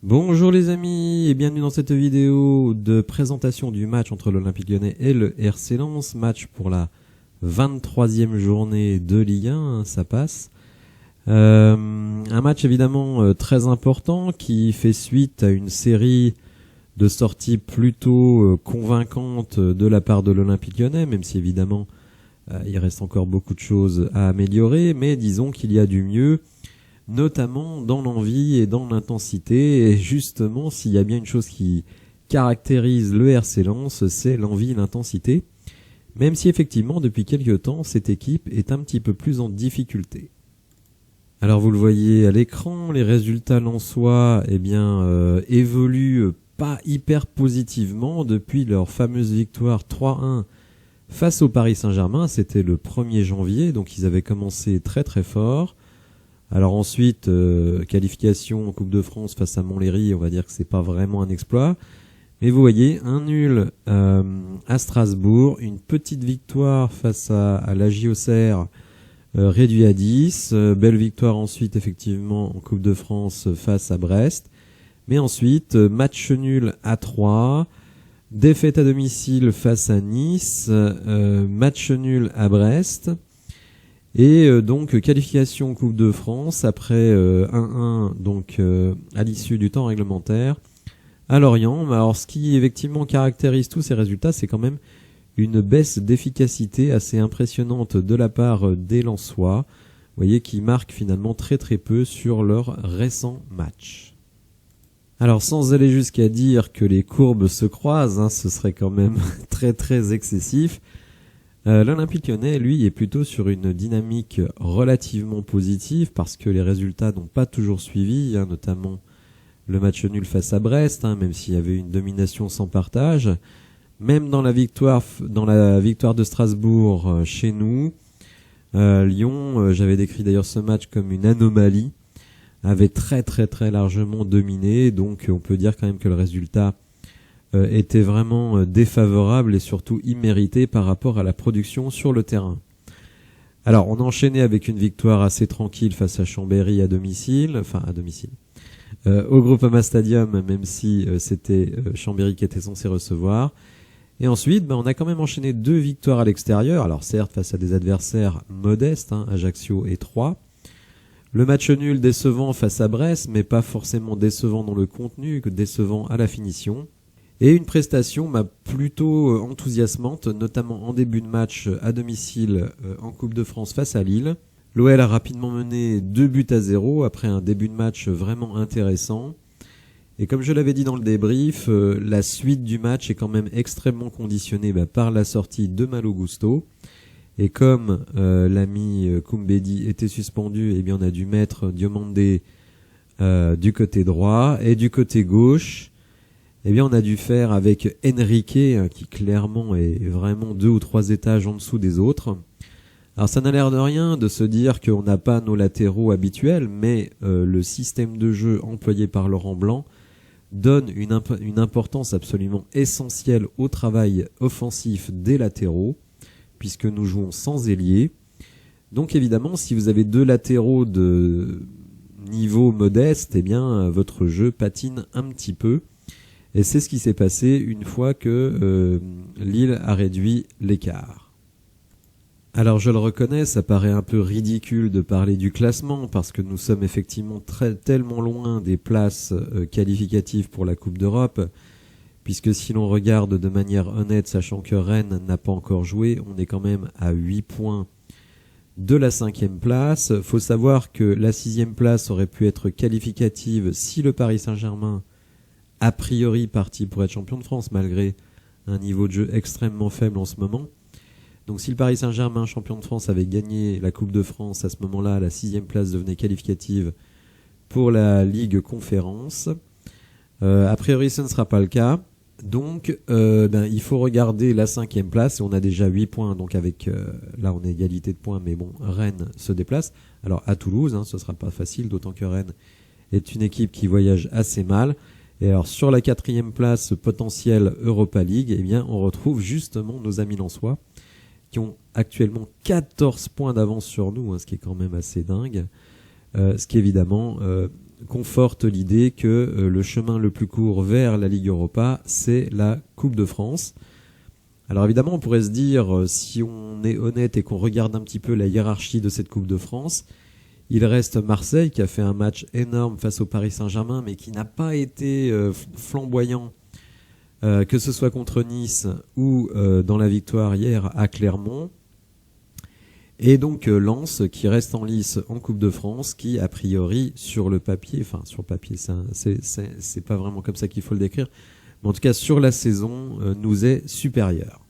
Bonjour les amis et bienvenue dans cette vidéo de présentation du match entre l'Olympique Lyonnais et le RC Lens, match pour la 23e journée de Ligue 1, ça passe. Un match évidemment très important qui fait suite à une série de sorties plutôt convaincantes de la part de l'Olympique Lyonnais, même si évidemment il reste encore beaucoup de choses à améliorer, mais disons qu'il y a du mieux, notamment dans l'envie et dans l'intensité. Et justement, s'il y a bien une chose qui caractérise le RC Lens, c'est l'envie et l'intensité, même si effectivement depuis quelques temps cette équipe est un petit peu plus en difficulté. Alors vous le voyez à l'écran, les résultats lensois évoluent pas hyper positivement depuis leur fameuse victoire 3-1 face au Paris Saint-Germain. C'était le 1er janvier, donc ils avaient commencé très très fort. Alors ensuite, qualification en Coupe de France face à Montlhéry, on va dire que c'est pas vraiment un exploit. Mais vous voyez, un nul à Strasbourg, une petite victoire face à la JOCR réduit à 10, belle victoire ensuite effectivement en Coupe de France face à Brest. Mais ensuite, match nul à 3, défaite à domicile face à Nice, match nul à Brest. Et donc qualification Coupe de France après 1-1 donc à l'issue du temps réglementaire à Lorient. Mais alors ce qui effectivement caractérise tous ces résultats, c'est quand même une baisse d'efficacité assez impressionnante de la part des Lensois. Vous voyez qui marquent finalement très très peu sur leurs récents matchs. Alors sans aller jusqu'à dire que les courbes se croisent, ce serait quand même très très excessif. L'Olympique Lyonnais, lui, est plutôt sur une dynamique relativement positive parce que les résultats n'ont pas toujours suivi, notamment le match nul face à Brest, même s'il y avait une domination sans partage. Même dans la victoire de Strasbourg chez nous, Lyon, j'avais décrit d'ailleurs ce match comme une anomalie, avait très très très largement dominé, donc on peut dire quand même que le résultat était vraiment défavorable et surtout immérité par rapport à la production sur le terrain. Alors on a enchaîné avec une victoire assez tranquille face à Chambéry à domicile, au Groupama Stadium, même si c'était Chambéry qui était censé recevoir. Et ensuite, on a quand même enchaîné 2 victoires à l'extérieur, alors certes face à des adversaires modestes, Ajaccio et Troyes. Le match nul décevant face à Brest, mais pas forcément décevant dans le contenu, que décevant à la finition. Et une prestation plutôt enthousiasmante, notamment en début de match à domicile en Coupe de France face à Lille. L'OL a rapidement mené 2-0 après un début de match vraiment intéressant. Et comme je l'avais dit dans le débrief, la suite du match est quand même extrêmement conditionnée par la sortie de Malo Gusto. Et comme l'ami Koumbedi était suspendu, on a dû mettre Diomandé du côté droit et du côté gauche. On a dû faire avec Enrique, qui clairement est vraiment 2 ou 3 étages en dessous des autres. Alors ça n'a l'air de rien de se dire qu'on n'a pas nos latéraux habituels, mais le système de jeu employé par Laurent Blanc donne une importance absolument essentielle au travail offensif des latéraux, puisque nous jouons sans ailier. Donc évidemment, si vous avez 2 latéraux de niveau modeste, votre jeu patine un petit peu. Et c'est ce qui s'est passé une fois que Lille a réduit l'écart. Alors je le reconnais, ça paraît un peu ridicule de parler du classement parce que nous sommes effectivement tellement loin des places qualificatives pour la Coupe d'Europe, puisque si l'on regarde de manière honnête, sachant que Rennes n'a pas encore joué, on est quand même à 8 points de la 5e place. Faut savoir que la 6e place aurait pu être qualificative si le Paris Saint-Germain a priori parti pour être champion de France malgré un niveau de jeu extrêmement faible en ce moment. Donc si le Paris Saint-Germain, champion de France, avait gagné la Coupe de France, à ce moment-là, la 6e place devenait qualificative pour la Ligue Conférence. A priori, ce ne sera pas le cas. Donc il faut regarder la 5e place et on a déjà 8 points. Donc là, on est égalité de points, mais bon, Rennes se déplace. Alors à Toulouse, ce sera pas facile, d'autant que Rennes est une équipe qui voyage assez mal. Et alors sur la 4e place potentielle Europa League, on retrouve justement nos amis lensois qui ont actuellement 14 points d'avance sur nous, ce qui est quand même assez dingue. Ce qui évidemment conforte l'idée que le chemin le plus court vers la Ligue Europa, c'est la Coupe de France. Alors évidemment, on pourrait se dire, si on est honnête et qu'on regarde un petit peu la hiérarchie de cette Coupe de France, il reste Marseille qui a fait un match énorme face au Paris Saint-Germain, mais qui n'a pas été flamboyant, que ce soit contre Nice ou dans la victoire hier à Clermont. Et donc Lens qui reste en lice en Coupe de France, qui a priori sur le papier, enfin sur papier, c'est pas vraiment comme ça qu'il faut le décrire, mais en tout cas sur la saison nous est supérieur.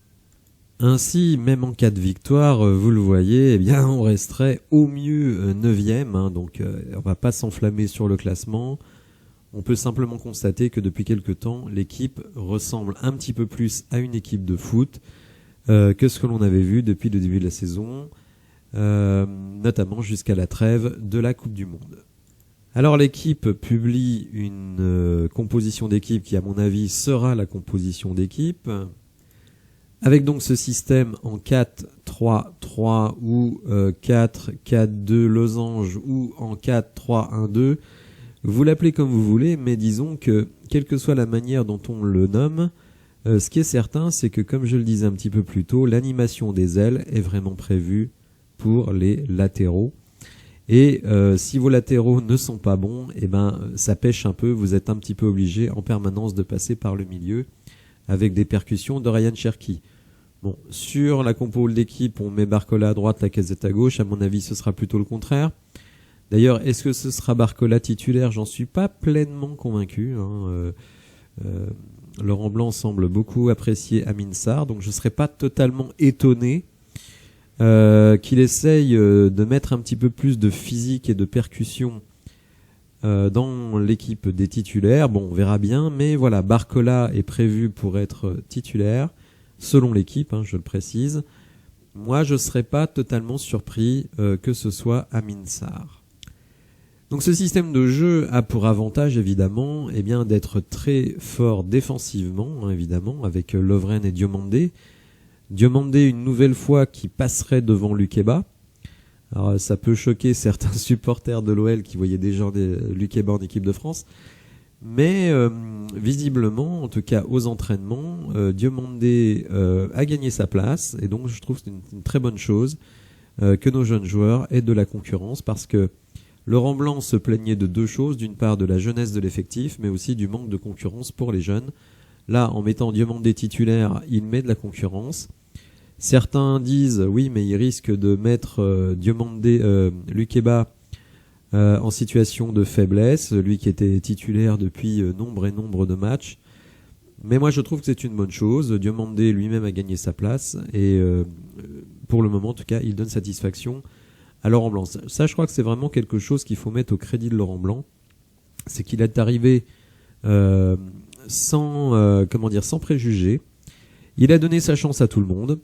Ainsi, même en cas de victoire, vous le voyez, eh bien on resterait au mieux 9e, hein, donc on va pas s'enflammer sur le classement. On peut simplement constater que depuis quelque temps, l'équipe ressemble un petit peu plus à une équipe de foot que ce que l'on avait vu depuis le début de la saison, notamment jusqu'à la trêve de la Coupe du Monde. Alors l'équipe publie une composition d'équipe qui à mon avis sera la composition d'équipe, avec donc ce système en 4-3-3 ou 4-4-2 losange ou en 4-3-1-2, vous l'appelez comme vous voulez, mais disons que quelle que soit la manière dont on le nomme, ce qui est certain c'est que comme je le disais un petit peu plus tôt, l'animation des ailes est vraiment prévue pour les latéraux. Et si vos latéraux ne sont pas bons, eh ben ça pêche un peu, vous êtes un petit peu obligé en permanence de passer par le milieu avec des percussions de Ryan Cherki. Bon, sur la compo d'équipe, on met Barcola à droite, Lacazette à gauche, à mon avis ce sera plutôt le contraire. D'ailleurs, est-ce que ce sera Barcola titulaire? J'en suis pas pleinement convaincu. Laurent Blanc semble beaucoup apprécier Amin Sarr, donc je serais pas totalement étonné qu'il essaye de mettre un petit peu plus de physique et de percussion dans l'équipe des titulaires. Bon, on verra bien, mais voilà, Barcola est prévu pour être titulaire, selon l'équipe, hein, je le précise. Moi, je serais pas totalement surpris que ce soit Amin Sarr. Donc ce système de jeu a pour avantage évidemment eh bien, d'être très fort défensivement, hein, évidemment, avec Lovren et Diomandé. Diomandé une nouvelle fois qui passerait devant Lukeba. Alors ça peut choquer certains supporters de l'OL qui voyaient déjà Lukeba en équipe de France. Mais visiblement, en tout cas aux entraînements, Diomandé a gagné sa place. Et donc je trouve que c'est une très bonne chose que nos jeunes joueurs aient de la concurrence, parce que Laurent Blanc se plaignait de deux choses. D'une part de la jeunesse de l'effectif, mais aussi du manque de concurrence pour les jeunes. Là, en mettant Diomandé titulaire, il met de la concurrence. Certains disent, oui, mais il risque de mettre Diomandé, Lukeba en situation de faiblesse, lui qui était titulaire depuis nombre et nombre de matchs. Mais moi, je trouve que c'est une bonne chose. Diomandé lui-même a gagné sa place et pour le moment, en tout cas, il donne satisfaction à Laurent Blanc. Ça, je crois que c'est vraiment quelque chose qu'il faut mettre au crédit de Laurent Blanc. C'est qu'il est arrivé sans préjugés. Il a donné sa chance à tout le monde.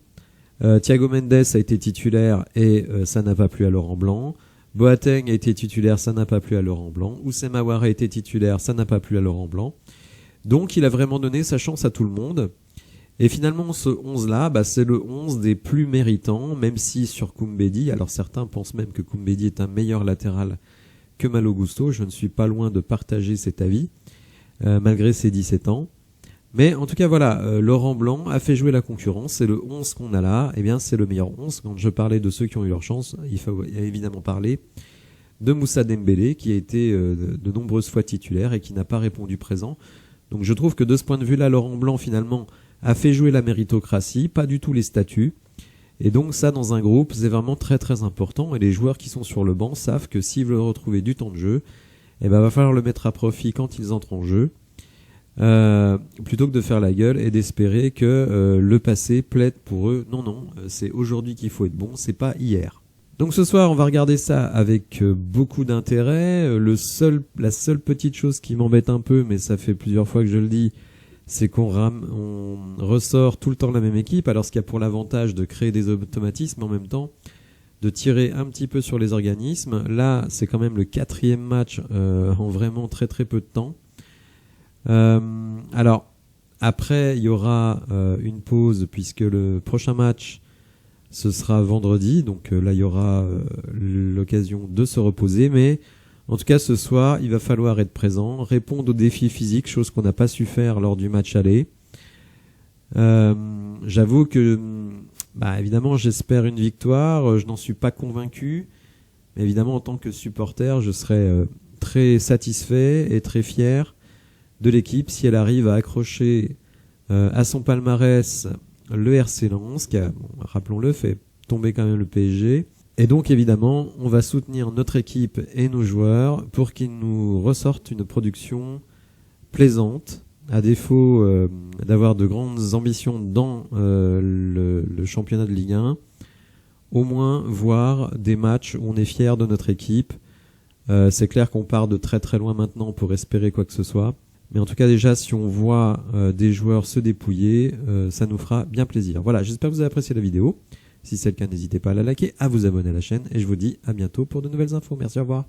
Thiago Mendes a été titulaire et ça n'a pas plu à Laurent Blanc. Boateng a été titulaire, ça n'a pas plu à Laurent Blanc. Oussem Aouar a été titulaire, ça n'a pas plu à Laurent Blanc. Donc il a vraiment donné sa chance à tout le monde. Et finalement, ce 11-là, c'est le 11 des plus méritants, même si sur Koumbedi, alors certains pensent même que Koumbedi est un meilleur latéral que Malo Gusto. Je ne suis pas loin de partager cet avis, malgré ses 17 ans. Mais en tout cas, voilà, Laurent Blanc a fait jouer la concurrence. C'est le 11 qu'on a là. Eh bien, c'est le meilleur 11. Quand je parlais de ceux qui ont eu leur chance, il faut évidemment parler de Moussa Dembélé, qui a été de nombreuses fois titulaire et qui n'a pas répondu présent. Donc je trouve que de ce point de vue-là, Laurent Blanc, finalement, a fait jouer la méritocratie, pas du tout les statuts. Et donc ça, dans un groupe, c'est vraiment très très important. Et les joueurs qui sont sur le banc savent que s'ils veulent retrouver du temps de jeu, eh ben, va falloir le mettre à profit quand ils entrent en jeu. Plutôt que de faire la gueule et d'espérer que le passé plaide pour eux. Non, c'est aujourd'hui qu'il faut être bon, c'est pas hier. Donc ce soir, on va regarder ça avec beaucoup d'intérêt. La seule petite chose qui m'embête un peu, mais ça fait plusieurs fois que je le dis, c'est qu'on ressort tout le temps la même équipe. Alors ce qui a pour l'avantage de créer des automatismes en même temps, de tirer un petit peu sur les organismes. Là, c'est quand même le 4e match en vraiment très très peu de temps. Alors après il y aura une pause puisque le prochain match ce sera vendredi, donc là il y aura l'occasion de se reposer, mais En tout cas, ce soir, il va falloir être présent, répondre aux défis physiques, chose qu'on n'a pas su faire lors du match aller. J'avoue que, évidemment, j'espère une victoire. Je n'en suis pas convaincu. Mais évidemment, en tant que supporter, je serais très satisfait et très fier de l'équipe si elle arrive à accrocher à son palmarès le RC Lens, qui a, rappelons-le, fait tomber quand même le PSG. Et donc évidemment, on va soutenir notre équipe et nos joueurs pour qu'ils nous ressortent une production plaisante, à défaut d'avoir de grandes ambitions dans le championnat de Ligue 1. Au moins voir des matchs où on est fier de notre équipe. C'est clair qu'on part de très très loin maintenant pour espérer quoi que ce soit. Mais en tout cas déjà, si on voit des joueurs se dépouiller, ça nous fera bien plaisir. Voilà, j'espère que vous avez apprécié la vidéo. Si c'est le cas, n'hésitez pas à la liker, à vous abonner à la chaîne. Et je vous dis à bientôt pour de nouvelles infos. Merci, au revoir.